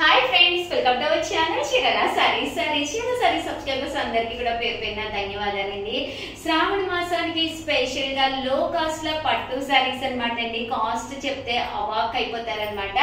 Hi friends, welcome to our channel చీరల సారీస్. చీరల sorry subscribers అందరికీ కూడా పేరు పేరున ధన్యవాదాలండి. శ్రావణ మాసానికి స్పెషల్ గా లో కాస్ట్ లో పట్టు సారీస్ అనమాట అండి. కాస్ట్ చెప్తే అవాక్ అయిపోతారనమాట.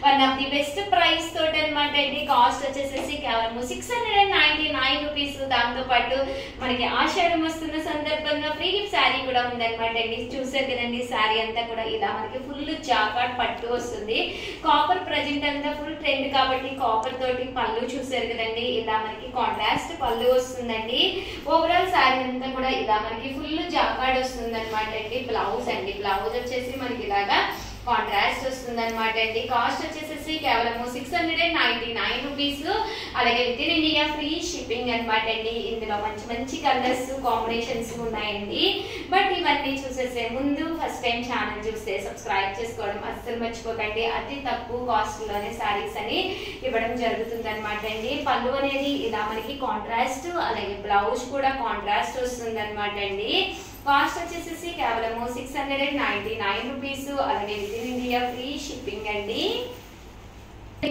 One of the best price తోటి అనమాట అండి. కాస్ట్ వచ్చేసేసి కేవలం 699 రూపీస్. దాంతో పాటు మనకి ఆషాఢం వస్తున్న సందర్భంగా ఫ్రీ గిఫ్ట్ శారీ కూడా ఉందనమాట అండి. చూసారు కదండి, శారీ అంతా కూడా ఇలా మనకి ఫుల్ జాకాట్ పట్టు వస్తుంది. కాపర్ ప్రజెంట్ అంతా ఫుల్ ట్రెండ్ కాబట్టి కాపర్ తోటి పళ్ళు చూసారు కదండి, ఇలా మనకి కాంట్రాస్ట్ పళ్ళు వస్తుందండి. ఓవరాల్ శారీ అంతా కూడా ఇలా మనకి ఫుల్ జాకాడ్ వస్తుంది అనమాట అండి. బ్లౌజ్ బ్లౌజ్ వచ్చేసి మనకి ఇలాగా కాంట్రాస్ట్ వస్తుంది అనమాట అండి. కాస్ట్ వచ్చేసేసి కేవలం 699 రూపీస్. అలాగే with in India free shipping అనమాట అండి. ఇందులో మంచి మంచి కలర్స్ కాంబినేషన్స్ ఉన్నాయండి. బట్ ఇవన్నీ చూసేసే ముందు ఫస్ట్ టైం ఛానల్ చూస్తే సబ్స్క్రైబ్ చేసుకోవడం అస్సలు మర్చిపోకండి. అతి తక్కువ కాస్ట్ లోనే శారీస్ అని ఇవ్వడం జరుగుతుంది అనమాట అండి. పళ్ళు అనేది ఇలా మనకి కాంట్రాస్ట్, అలాగే బ్లౌజ్ కూడా కాంట్రాస్ట్ వస్తుంది అనమాట అండి. కాస్ట్ వచ్చేసేసి కేవలం 699 రూపీస్. అలాగే with in India free shipping అండి.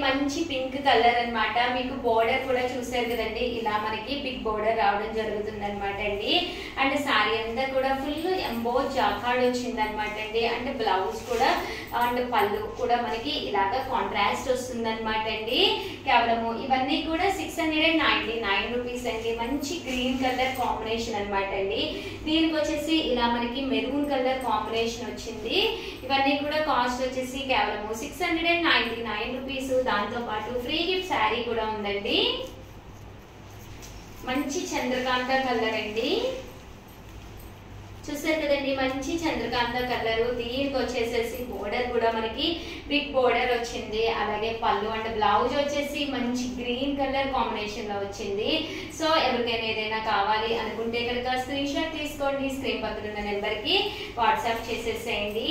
మంచి పింక్ కలర్ అనమాట. మీకు బోర్డర్ కూడా చూసారు కదండి, ఇలా మనకి బిగ్ బోర్డర్ రావడం జరుగుతుంది అనమాట అండి. అండ్ శారీ అంతా కూడా ఫుల్ ఎంబో జాకాడ్ వచ్చింది అనమాట అండి. అండ్ బ్లౌజ్ కూడా అండ్ పళ్ళు కూడా మనకి ఇలాగా కాంట్రాస్ట్ వస్తుంది అనమాట అండి. కేవలము ఇవన్నీ కూడా 699 రూపీస్ అండి. మంచి గ్రీన్ కలర్ కాంబినేషన్ అనమాట అండి. దీనికి వచ్చేసి ఇలా మనకి మెరూన్ కలర్ కాంబినేషన్ వచ్చింది. ఇవన్నీ కూడా కాస్ట్ వచ్చేసి కేవలం 699 రూపీస్. దాంతో పాటు ఫ్రీ గిఫ్ట్ శారీ కూడా ఉందండి. మంచి చంద్రకాంత కలర్ అండి. చూసారు కదండి, మంచి చంద్రకాంత కలర్. దీనికి వచ్చేసేసి బోర్డర్ కూడా మనకి బిగ్ బోర్డర్ వచ్చింది. అలాగే పళ్ళు అండ్ బ్లౌజ్ వచ్చేసి మంచి గ్రీన్ కలర్ కాంబినేషన్ లో వచ్చింది. సో ఎవరికైనా ఏదైనా కావాలి అనుకుంటే కనుక స్క్రీన్ షాట్ తీసుకోండి. స్క్రీన్ పక్కన ఉన్న నెంబర్ కి వాట్సాప్ చేసేసేయండి.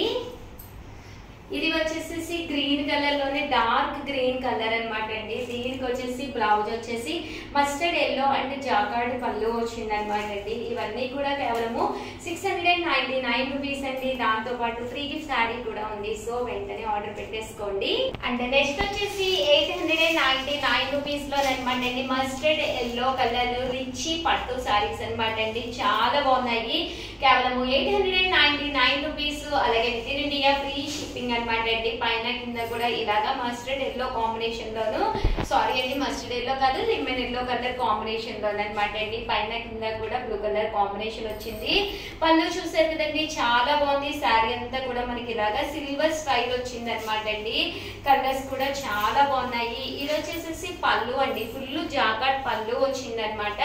ఇది వచ్చేసి గ్రీన్ కలర్ లోనే డార్క్ గ్రీన్ కలర్ అనమాట అండి. దీనికి వచ్చేసి బ్లౌజ్ వచ్చేసి మస్టర్డ్ ఎల్లో అండ్ జాకార్డ్ పళ్ళు వచ్చింది అనమాట అండి. ఇవన్నీ కూడా కేవలము 699 రూపీస్ అండి. దాంతో పాటు ఫ్రీ గిఫ్ట్ శారీ కూడా ఉంది. సో వెంటనే ఆర్డర్ పెట్టేసుకోండి. అండ్ నెక్స్ట్ వచ్చేసి 899 రూపీస్ లో అనమాట అండి. మస్టర్డ్ ఎల్లో కలర్ రిచ్ పట్టు శారీస్ అనమాట అండి. చాలా బాగున్నాయి. కేవలం 899 రూపీస్. అలాగే with in India free shipping అనమాట అండి. పైన కింద కూడా ఇలాగా మస్టర్డ్ ఎల్లో కాంబినేషన్ లోను, సారీ అండి మస్టర్డ్ ఎల్లో కాదు, లెమన్ ఎల్లో కలర్ కాంబినేషన్ లోను అనమాట అండి. పైన కింద కూడా బ్లూ కలర్ కాంబినేషన్ వచ్చింది. పళ్ళు చూసారు కదండి, చాలా బాగుంది. శారీ అంతా కూడా మనకి ఇలాగా సిల్వర్ స్టైల్ వచ్చింది అనమాట అండి. కలర్స్ కూడా చాలా బాగున్నాయి. ఇది వచ్చేసి పళ్ళు అండి, ఫుల్ జాకాట్ పళ్ళు వచ్చింది అనమాట.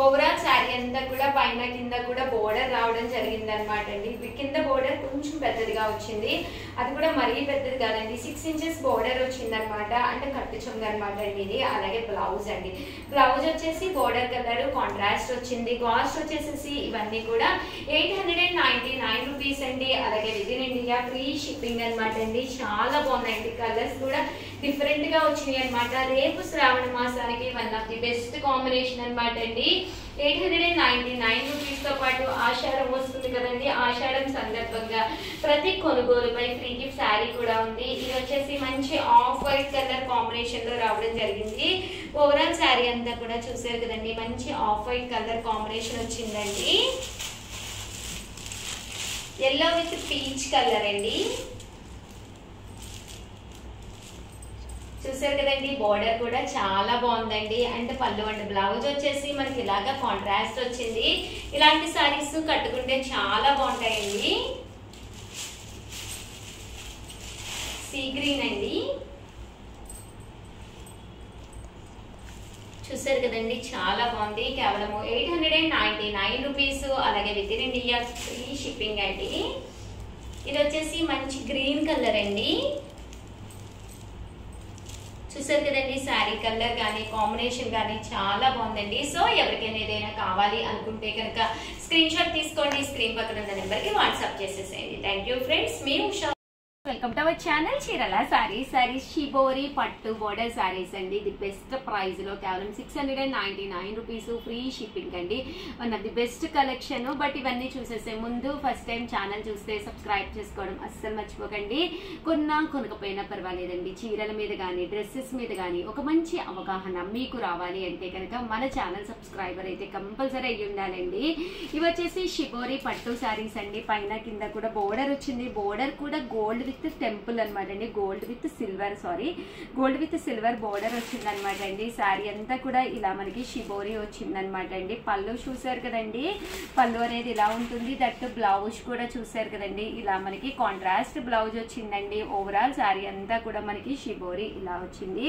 ఓవరాల్ శారీ అంతా కూడా పైన కింద కూడా బోర్డర్ రావడం జరిగింది అనమాట అండి. కింద బోర్డర్ కొంచెం పెద్దదిగా వచ్చింది, అది కూడా మరీ పెద్దది కాదండి. 6 ఇంచెస్ బోర్డర్ వచ్చింది అనమాట. అంటే కట్టు చొంగ అనమాట అండి ఇది. అలాగే బ్లౌజ్ అండి, బ్లౌజ్ వచ్చేసి బోర్డర్ కలర్ కాంట్రాస్ట్ వచ్చింది. కాస్ట్ వచ్చేసి ఇవన్నీ కూడా 899 రూపీస్ అండి. అలాగే with in India free shipping అనమాట అండి. చాలా బాగున్నాయండి. కలర్స్ కూడా డిఫరెంట్ గా వచ్చినాయి అనమాట. రేపు శ్రావణ మాసానికి one of the best combination అనమాట అండి. 899 రూపీస్ తో పాటు ఆషాఢం వస్తుంది కదండి. ఆషాఢం సందర్భంగా ప్రతి కొనుగోలుపై ఫ్రీ గిఫ్ట్ శారీ కూడా ఉంది. ఇది వచ్చేసి మంచి ఆఫ్ వైట్ కలర్ కాంబినేషన్ లో రావడం జరిగింది. ఓవరాల్ శారీ అంతా కూడా చూసారు కదండి, మంచి ఆఫ్ వైట్ కలర్ కాంబినేషన్ వచ్చిందండి. ఎల్లో విత్ పీచ్ కలర్ అండి. చూసారు కదండి, బోర్డర్ కూడా చాలా బాగుందండి. అండ్ పళ్ళు అండ్ బ్లౌజ్ వచ్చేసి మనకి ఇలాగా కాంట్రాస్ట్ వచ్చింది. ఇలాంటి సారీస్ కట్టుకుంటే చాలా బాగుంటాయండి. సీ గ్రీన్ అండి. చూసారు కదండి, చాలా బాగుంది. కేవలం 899 రూపీస్. అలాగే with in India free shipping అండి. ఇది వచ్చేసి మంచి గ్రీన్ కలర్ అండి. చూసారు కదండి, శారీ కలర్ కానీ కాంబినేషన్ కానీ చాలా బాగుందండి. సో ఎవరికైనా ఏదైనా కావాలి అనుకుంటే కనుక స్క్రీన్ షాట్ తీసుకోండి. స్క్రీన్ పక్కన ఉన్న నెంబర్కి వాట్సాప్ చేసేసేయండి. Thank you friends, me Usha. Welcome to our channel చీరల సారీస్ షిబోరి పట్టు బోర్డర్ సారీస్ అండి. ది బెస్ట్ ప్రైస్ లో కేవలం 699 రూపీస్ ఫ్రీ షిప్పింగ్ అండి. One of the best collection. But ఇవన్నీ చూసేసే ముందు ఫస్ట్ టైం ఛానల్ చూస్తే సబ్స్క్రైబ్ చేసుకోవడం అస్సలు మర్చిపోకండి. కొనకపోయినా పర్వాలేదండి, చీరల మీద కానీ డ్రెస్సెస్ మీద కానీ ఒక మంచి అవగాహన మీకు రావాలి అంటే కనుక మన ఛానల్ సబ్స్క్రైబర్ అయితే కంపల్సరీ అయ్యి ఉండాలండి. ఇవి వచ్చేసి షిబోరి పట్టు సారీస్ అండి. పైన కింద కూడా బోర్డర్ వచ్చింది. బోర్డర్ కూడా గోల్డ్ విత్ టెంపుల్ అనమాట అండి. గోల్డ్ విత్ సిల్వర్ బోర్డర్ వచ్చింది అనమాట అండి. శారీ అంతా కూడా ఇలా మనకి షిబోరి వచ్చింది అనమాట అండి. పళ్ళు చూసారు కదండి, పళ్ళు అనేది ఇలా ఉంటుంది. దట్ బ్లౌజ్ కూడా చూసారు కదండి, ఇలా మనకి కాంట్రాస్ట్ బ్లౌజ్ వచ్చిందండి. ఓవరాల్ శారీ అంతా కూడా మనకి షిబోరి ఇలా వచ్చింది.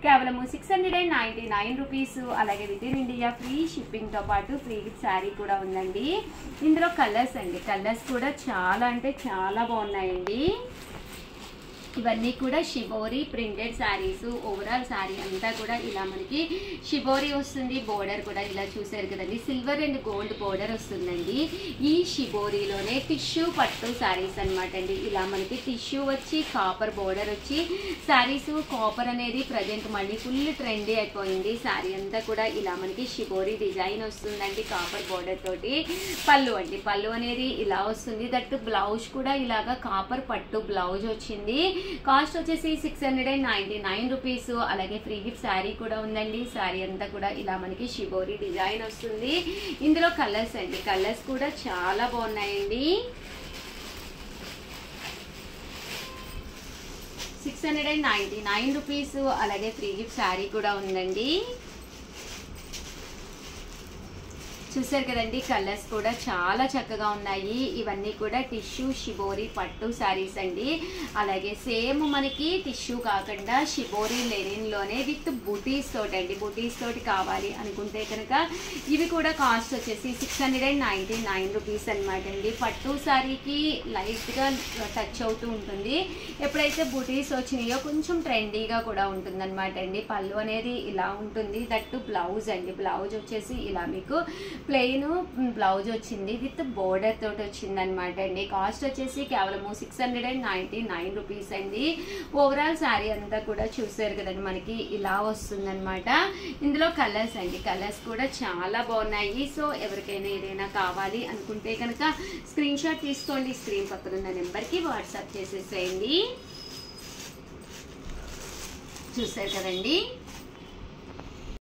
కేవలము 699 రూపీస్. అలాగే with in India free shipping తో పాటు ఫ్రీ శారీ కూడా ఉందండి. ఇందులో కలర్స్ అండి, కలర్స్ కూడా చాలా అంటే చాలా బాగున్నాయండి. ఇవన్నీ కూడా shibori printed saris. Overall sari అంతా కూడా ఇలా మనకి షిబోరి వస్తుంది. బోర్డర్ కూడా ఇలా చూసారు కదండి, సిల్వర్ అండ్ గోల్డ్ బోర్డర్ వస్తుందండి. ఈ షిబోరిలోనే టిష్యూ పట్టు శారీస్ అనమాట అండి. ఇలా మనకి టిష్యూ వచ్చి కాపర్ బోర్డర్ వచ్చి శారీస్. కాపర్ అనేది ప్రజెంట్ మళ్ళీ ఫుల్ ట్రెండీ అయిపోయింది. శారీ అంతా కూడా ఇలా మనకి షిబోరి డిజైన్ వస్తుందండి కాపర్ బోర్డర్ తోటి. పళ్ళు అండి, పళ్ళు అనేది ఇలా వస్తుంది. దట్ బ్లౌజ్ కూడా ఇలాగా కాపర్ పట్టు బ్లౌజ్ వచ్చింది. కాస్ట్ వచ్చేసి 699 రూపీస్. అలాగే ఫ్రీ గిఫ్ట్ శారీ కూడా ఉందండి. శారీ అంతా కూడా ఇలా మనకి షిబోరి డిజైన్ వస్తుంది. ఇందులో కలర్స్ అండి, కలర్స్ కూడా చాలా బాగున్నాయండి. 699 రూపీస్. అలాగే ఫ్రీ గిఫ్ట్ శారీ కూడా ఉందండి. చూసారు కదండి, కలర్స్ కూడా చాలా చక్కగా ఉన్నాయి. ఇవన్నీ కూడా టిష్యూ షిబోరి పట్టు శారీస్ అండి. అలాగే సేమ్ మనకి టిష్యూ కాకుండా షిబోరి లెనిన్ లోనే విత్ బుటీస్ తోటి అండి. బుటీస్ తోటి కావాలి అనుకుంటే కనుక ఇవి కూడా కాస్ట్ వచ్చేసి 699 రూపీస్ అనమాట అండి. పట్టు శారీకి లైట్ గా టచ్ అవుతూ ఉంటుంది. ఎప్పుడైతే బుటీస్ వచ్చినాయో కొంచెం ట్రెండీగా కూడా ఉంటుంది అనమాట అండి. పళ్ళు అనేది ఇలా ఉంటుంది. దట్టు బ్లౌజ్ అండి, బ్లౌజ్ వచ్చేసి ఇలా మీకు ప్లెయిన్ బ్లౌజ్ వచ్చింది విత్ బోర్డర్ తోటి వచ్చింది అనమాట అండి. కాస్ట్ వచ్చేసి కేవలము 699 రూపీస్ అండి. ఓవరాల్ శారీ అంతా కూడా చూసారు కదండి, మనకి ఇలా వస్తుంది అనమాట. ఇందులో కలర్స్ అండి, కలర్స్ కూడా చాలా బాగున్నాయి. సో ఎవరికైనా ఏదైనా కావాలి అనుకుంటే కనుక స్క్రీన్ షాట్ తీసుకోండి. స్క్రీన్ పక్కన ఉన్న నెంబర్కి వాట్సాప్ చేసేసేయండి. చూసారు కదండి.